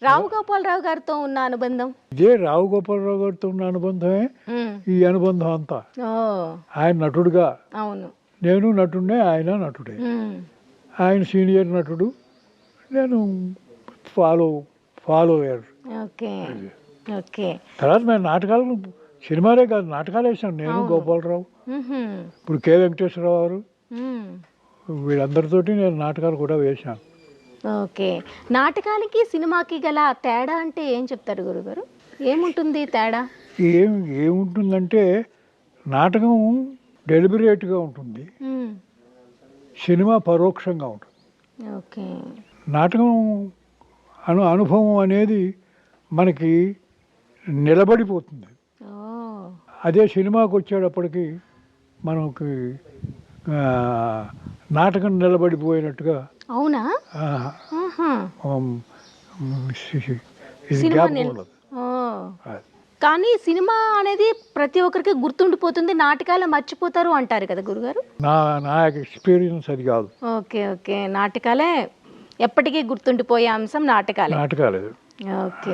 రావు గోపాలరావు గారితో ఉన్న అనుబంధం? ఇదే రావు గోపాలరావు గారితో ఉన్న అనుబంధమే ఈ అనుబంధం అంతా. ఆయన నటుడుగా, అవును, నేను నటుడే, ఆయన నటుడే. ఆయన సీనియర్ నటుడు, నేను ఫాలో అయ్యారు. Okay okay. తర్వాత మేము నాటకాలు, సినిమాలే కాదు నాటకాలు వేసాను నేను, గోపాలరావు, ఇప్పుడు కె వెంకటేశ్వరరావు గారు, వీళ్ళందరితోటి నేను నాటకాలు కూడా వేశాను. ఓకే. నాటకానికి సినిమాకి గల తేడా అంటే ఏం చెప్తారు గురుగారు? ఏముంటుంది తేడా? ఏముంటుందంటే నాటకం డెలిబరేట్గా ఉంటుంది, సినిమా పరోక్షంగా ఉంటుంది. ఓకే. నాటకం అనుభవం అనేది మనకి నిలబడిపోతుంది. అదే సినిమాకి వచ్చేటప్పటికి మనకి నాటకం నిలబడిపోయినట్టుగా. అవునా? ఇది గ్యాప్ ఉండదు. కానీ సినిమా అనేది ప్రతి ఒక్కరికి గుర్తుండిపోతుంది, నాటకాలు మర్చిపోతారు అంటారు కదా గురుగారు? నా ఎక్స్పీరియన్స్ అది కాదు. Okay okay. నాటకాలే ఎప్పటికీ గుర్తుండిపోయే అంశం, నాటకాలే. నాటకాలే. ఓకే.